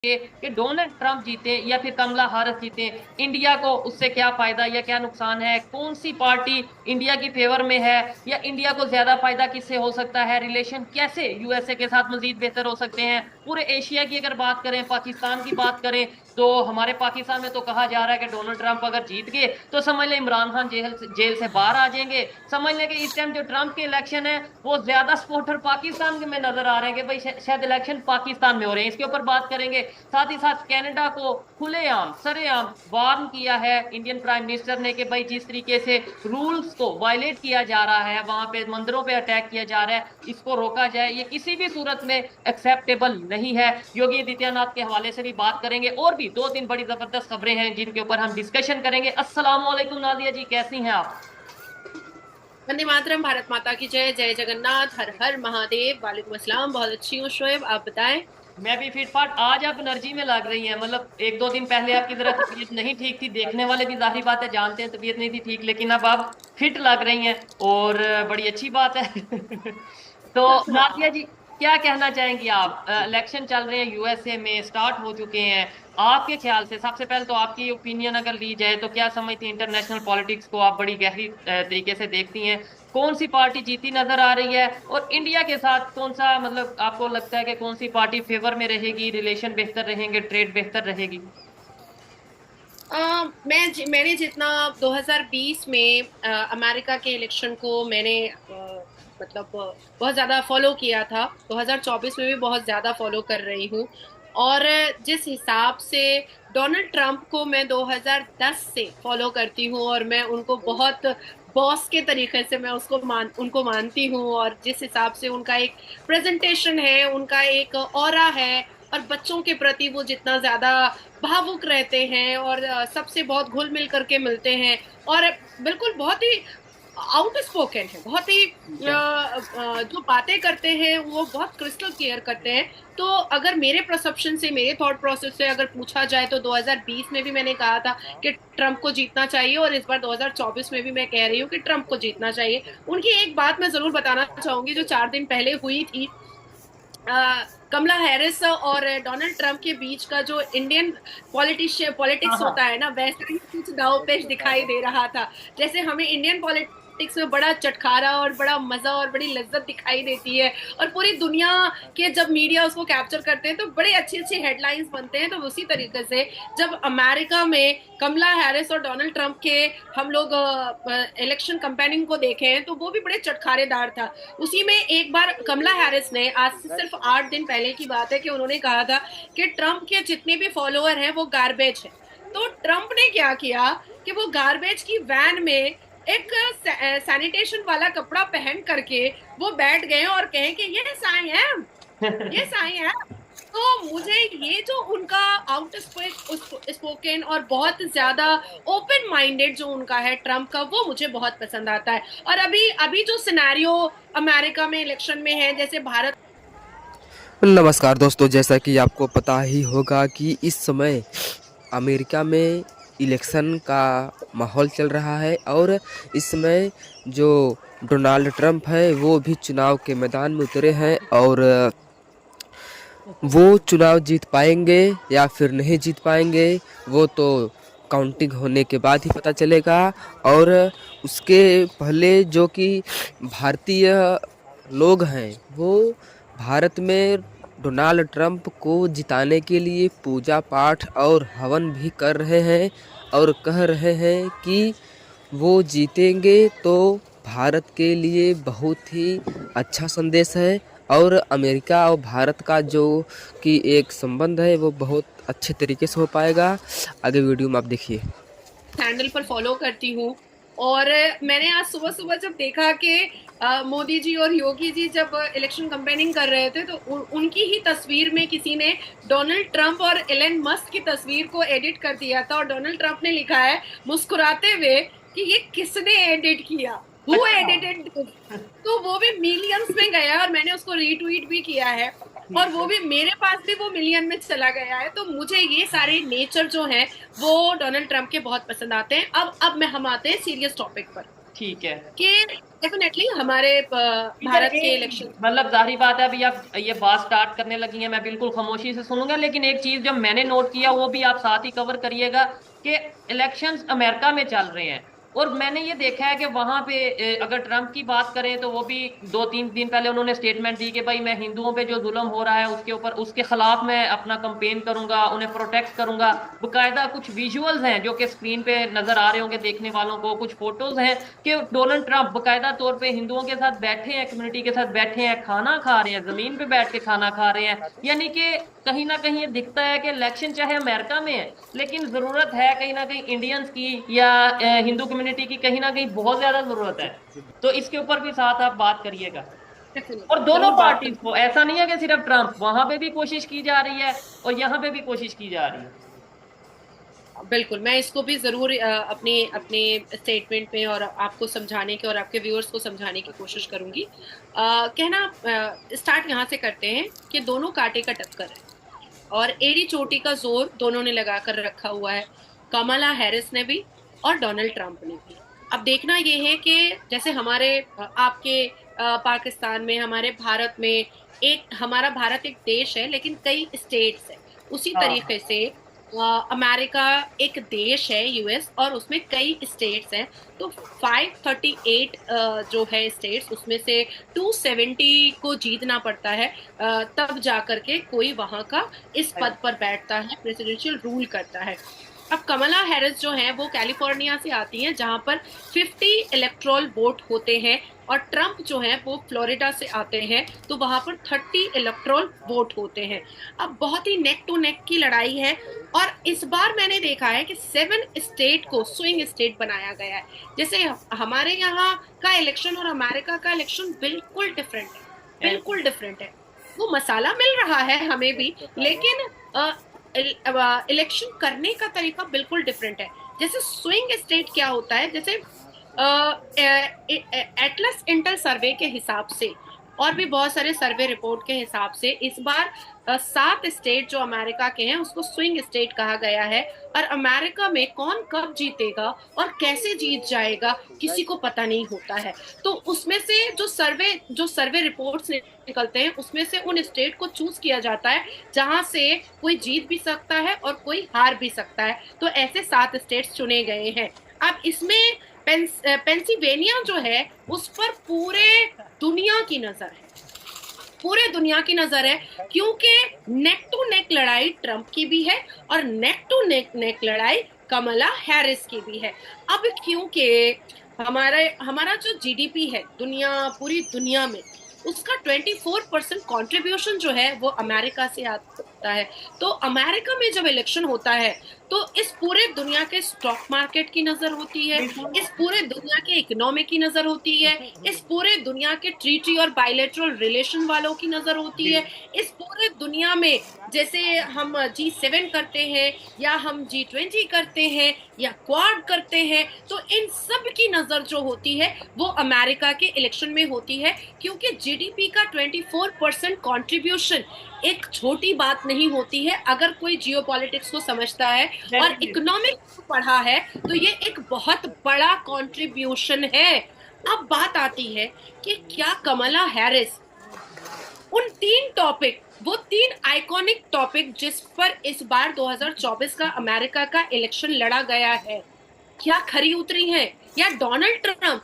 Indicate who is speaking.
Speaker 1: कि Donald Trump जीते या फिर कमला हैरिस जीते, इंडिया को उससे क्या फायदा या क्या नुकसान है, कौन सी पार्टी इंडिया की फेवर में है या इंडिया को ज्यादा फायदा किससे हो सकता है, रिलेशन कैसे यूएसए के साथ मजीद बेहतर हो सकते हैं। पूरे एशिया की अगर बात करें, पाकिस्तान की बात करें, तो हमारे पाकिस्तान में तो कहा जा रहा है कि डोनाल्ड ट्रंप अगर जीत गए तो समझ लें इमरान खान जेल से बाहर आ जाएंगे। समझ लें कि इस टाइम जो ट्रंप के इलेक्शन है वो ज्यादा सपोर्टर पाकिस्तान में नजर आ रहे हैं कि भाई शायद इलेक्शन पाकिस्तान में हो रहे हैं। इसके ऊपर बात करेंगे। साथ ही साथ कनाडा को खुलेआम सरेआम वार्न किया है इंडियन प्राइम मिनिस्टर ने कि भाई जिस तरीके से रूल्स को वायलेट किया जा रहा है, वहां पे मंदिरों पे अटैक किया जा रहा है, इसको रोका जाए, ये किसी भी सूरत में एक्सेप्टेबल नहीं है। योगी आदित्यनाथ के हवाले से भी बात करेंगे और भी दो तीन बड़ी जबरदस्त खबरें हैं जिनके ऊपर हम डिस्कशन करेंगे। अस्सलाम वालेकुम नादिया जी, कैसी हैं आप?
Speaker 2: वंदे मातरम, भारत माता की जय, जय जगन्नाथ, हर हर महादेव। वालेकुम अस्सलाम, बहुत अच्छी हूँ शोएब, आप बताएं।
Speaker 1: मैं भी फिट फाट। आज आप एनर्जी में लग रही हैं, मतलब एक दो दिन पहले आपकी जरा तबीयत नहीं ठीक थी, देखने वाले भी जाहिर बात है जानते हैं तबीयत नहीं थी ठीक, लेकिन अब आप फिट लग रही हैं और बड़ी अच्छी बात है। तो नादिया जी, क्या कहना चाहेंगी आप? इलेक्शन चल रहे हैं, यूएसए में स्टार्ट हो चुके हैं। आपके ख्याल से सबसे पहले तो आपकी ओपिनियन अगर ली जाए तो क्या समझती हैं, इंटरनेशनल पॉलिटिक्स को आप बड़ी गहरी तरीके से देखती हैं, कौन सी पार्टी जीती नजर आ रही है और इंडिया के साथ कौन सा, मतलब आपको लगता है कि कौन सी पार्टी फेवर में रहेगी, रिलेशन बेहतर रहेंगे, ट्रेड बेहतर रहेगी?
Speaker 2: मैंने जितना 2020 में अमेरिका के इलेक्शन को मैंने मतलब बहुत ज़्यादा फॉलो किया था, 2024 में भी बहुत ज़्यादा फॉलो कर रही हूँ। और जिस हिसाब से डोनाल्ड ट्रंप को मैं 2010 से फॉलो करती हूँ और मैं उनको बहुत बॉस के तरीके से मैं उनको मानती हूँ, और जिस हिसाब से उनका एक प्रेजेंटेशन है, उनका एक ऑरा है, और बच्चों के प्रति वो जितना ज्यादा भावुक रहते हैं और सबसे बहुत घुल मिल करके मिलते हैं, और बिल्कुल बहुत ही आउट स्पोकन है, बहुत ही
Speaker 1: ठीक है।
Speaker 2: जो बातें करते हैं वो बहुत क्रिस्टल क्लियर करते हैं। तो अगर मेरे परसेप्शन से, मेरे थॉट प्रोसेस से अगर पूछा जाए तो 2020 में भी मैंने कहा था कि ट्रंप को जीतना चाहिए, और इस बार 2024 में भी मैं कह रही हूँ कि ट्रंप को जीतना चाहिए। उनकी एक बात मैं जरूर बताना चाहूंगी जो 4 दिन पहले हुई थी। कमला हैरिस और डोनाल्ड ट्रंप के बीच का जो इंडियन
Speaker 1: हाँ
Speaker 2: पॉलिटिक्स
Speaker 1: हाँ।
Speaker 2: होता है ना, वैसा ही कुछ दांवपेच दिखाई दे रहा था। जैसे हमें इंडियन पॉलिटिक्स में बड़ा चटखारा और बड़ा मजा और बड़ी लज्जत दिखाई देती है, और पूरी दुनिया के जब मीडिया उसको कैप्चर करते हैं तो बड़े अच्छी अच्छी हेडलाइंस बनते हैं, तो उसी तरीके से जब अमेरिका में कमला हैरिस और डोनाल्ड ट्रंप के हम लोग इलेक्शन कंपेनिंग को देखे हैं तो वो भी बड़े चटखारेदार था। उसी में एक बार कमला हैरिस ने, आज से सिर्फ 8 दिन पहले की बात है, कि उन्होंने कहा था कि ट्रंप के जितने भी फॉलोअर हैं वो गार्बेज है। तो ट्रंप ने क्या किया कि वो गार्बेज की वैन में एक सैनिटेशन वाला कपड़ा पहन करके वो बैठ गए और कहें कि ये साई है, ये साई है। तो मुझे ये जो उनका आउट स्पोकन और बहुत ज्यादा ओपन माइंडेड जो उनका है ट्रम्प का, वो मुझे बहुत पसंद आता है। और अभी अभी जो सिनेरियो अमेरिका में इलेक्शन में है, जैसे भारत।
Speaker 3: नमस्कार दोस्तों, जैसा कि आपको पता ही होगा कि इस समय अमेरिका में इलेक्शन का माहौल चल रहा है और इस समय जो डोनाल्ड ट्रंप है वो भी चुनाव के मैदान में उतरे हैं और वो चुनाव जीत पाएंगे या फिर नहीं जीत पाएंगे वो तो काउंटिंग होने के बाद ही पता चलेगा। और उसके पहले जो कि भारतीय लोग हैं वो भारत में डोनाल्ड ट्रंप को जिताने के लिए पूजा पाठ और हवन भी कर रहे हैं और कह रहे हैं कि वो जीतेंगे तो भारत के लिए बहुत ही अच्छा संदेश है और अमेरिका और भारत का जो कि एक संबंध है वो बहुत अच्छे तरीके से हो पाएगा। आगे वीडियो में आप देखिए।
Speaker 2: हैंडल पर फॉलो करती हूँ, और मैंने आज सुबह सुबह जब देखा कि मोदी जी और योगी जी जब इलेक्शन कंपेनिंग कर रहे थे तो उनकी ही तस्वीर में किसी ने डोनाल्ड ट्रंप और एलन मस्क की तस्वीर को एडिट कर दिया था, और डोनाल्ड ट्रंप ने लिखा है मुस्कुराते हुए कि ये किसने एडिट किया, हु
Speaker 1: अच्छा।
Speaker 2: Edited this. तो वो भी मिलियंस में गया और मैंने उसको रीट्वीट भी किया है, और
Speaker 1: ठीक
Speaker 2: वो
Speaker 1: है।
Speaker 2: भी मेरे पास भी वो मिलियन में चला गया है। तो मुझे ये सारे नेचर जो है वो डोनाल्ड ट्रंप के बहुत पसंद आते हैं। अब हम आते हैं सीरियस टॉपिक पर
Speaker 1: ठीक है।
Speaker 2: कि डेफिनेटली हमारे भारत के इलेक्शन,
Speaker 1: मतलब जाहिर बात है, अभी आप ये बात स्टार्ट करने लगी हैं, मैं बिल्कुल खामोशी से सुनूंगा, लेकिन एक चीज जो मैंने नोट किया वो भी आप साथ ही कवर करिएगा कि इलेक्शंस अमेरिका में चल रहे हैं, और मैंने ये देखा है कि वहां पे अगर ट्रम्प की बात करें तो वो भी 2-3 दिन पहले उन्होंने स्टेटमेंट दी कि भाई मैं हिंदुओं पे जो जुल्म हो रहा है उसके ऊपर, उसके खिलाफ मैं अपना कंपेन करूंगा, उन्हें प्रोटेक्ट करूंगा। बकायदा कुछ विजुअल्स हैं जो कि स्क्रीन पे नजर आ रहे होंगे देखने वालों को, कुछ फोटोज हैं कि डोनाल्ड ट्रंप बकायदा तौर पे हिंदुओं के साथ बैठे हैं, कम्युनिटी के साथ बैठे हैं, खाना खा रहे हैं, जमीन पे बैठ के खाना खा रहे हैं। यानी कि कहीं ना कहीं ये दिखता है कि इलेक्शन चाहे अमेरिका में है, लेकिन जरूरत है कहीं ना कहीं इंडियंस की या हिंदू कम्युनिटी की कहीं ना कहीं बहुत ज्यादा जरूरत है। तो इसके ऊपर भी साथ आप बात करिएगा। और दोनों पार्टीज को, ऐसा नहीं है कि सिर्फ ट्रंप, वहां पे भी कोशिश की जा रही है और यहाँ पे भी कोशिश की जा रही है।
Speaker 2: बिल्कुल, मैं इसको भी ज़रूर अपने अपने स्टेटमेंट में और आपको समझाने की और आपके व्यूअर्स को समझाने की कोशिश करूंगी। कहना स्टार्ट यहाँ से करते हैं कि दोनों कांटे का टक्कर है और एड़ी चोटी का जोर दोनों ने लगा कर रखा हुआ है, कमला हैरिस ने भी और डोनाल्ड ट्रंप ने भी। अब देखना ये है कि जैसे हमारे आपके पाकिस्तान में, हमारे भारत में, एक हमारा भारत एक देश है लेकिन कई स्टेट्स है, उसी तरीके से अमेरिका एक देश है यूएस और उसमें कई स्टेट्स हैं। तो 538 जो है स्टेट्स, उसमें से 270 को जीतना पड़ता है, तब जाकर के कोई वहां का इस पद पर बैठता है, प्रेसिडेंशियल रूल करता है। अब कमला हैरिस जो है वो कैलिफोर्निया से आती हैं जहां पर 50 इलेक्टोरल वोट होते हैं, और ट्रंप जो है वो फ्लोरिडा से आते हैं तो वहां पर 30 इलेक्टोरल वोट होते हैं। अब बहुत ही नेक टू नेक की लड़ाई है, और इस बार मैंने देखा है कि 7 स्टेट को स्विंग स्टेट बनाया गया है। जैसे हमारे यहाँ का इलेक्शन और अमेरिका का इलेक्शन बिल्कुल डिफरेंट है, बिल्कुल डिफरेंट है। वो मसाला मिल रहा है हमें भी, लेकिन इलेक्शन करने का तरीका बिल्कुल डिफरेंट है। जैसे स्विंग स्टेट क्या होता है, जैसे एटलस इंटर सर्वे के हिसाब से और भी बहुत सारे सर्वे रिपोर्ट के हिसाब से इस बार 7 स्टेट जो अमेरिका के हैं उसको स्विंग स्टेट कहा गया है। और अमेरिका में कौन कब जीतेगा और कैसे जीत जाएगा किसी को पता नहीं होता है। तो उसमें से जो सर्वे रिपोर्ट्स निकलते हैं उसमें से उन स्टेट को चूज किया जाता है जहां से कोई जीत भी सकता है और कोई हार भी सकता है। तो ऐसे 7 स्टेट्स चुने गए हैं। अब इसमें पेंसिल्वेनिया जो है उस पर पूरे दुनिया की नजर है, पूरे दुनिया की नजर है, क्योंकि नेक टू नेक लड़ाई ट्रंप की भी है और नेक टू नेक लड़ाई कमला हैरिस की भी है। अब क्योंकि हमारा जो जीडीपी है पूरी दुनिया में, उसका 24% कंट्रीब्यूशन जो है वो अमेरिका से आता है। तो अमेरिका में जब इलेक्शन होता है तो इस पूरे दुनिया के स्टॉक मार्केट की नजर होती है, इस पूरे दुनिया के इकोनॉमी की नजर होती है, इस पूरे दुनिया के ट्रीटी और बायलैटरल रिलेशन वालों की नजर होती है, इस पूरे दुनिया में जैसे हम G7 करते हैं या हम G20 करते हैं या क्वाड करते हैं, तो इन सब की नजर जो होती है वो अमेरिका के इलेक्शन में होती है। क्योंकि जीडीपी का 24% कंट्रीब्यूशन एक छोटी बात नहीं होती है अगर कोई जियोपॉलिटिक्स को समझता है और इकोनॉमिक्स को पढ़ा है, तो ये एक बहुत बड़ा कंट्रीब्यूशन है। अब बात आती है कि क्या कमला हैरिस उन 3 टॉपिक, वो 3 आइकॉनिक टॉपिक जिस पर इस बार 2024 का अमेरिका का इलेक्शन लड़ा गया है, क्या खरी उतरी है, या डोनाल्ड ट्रंप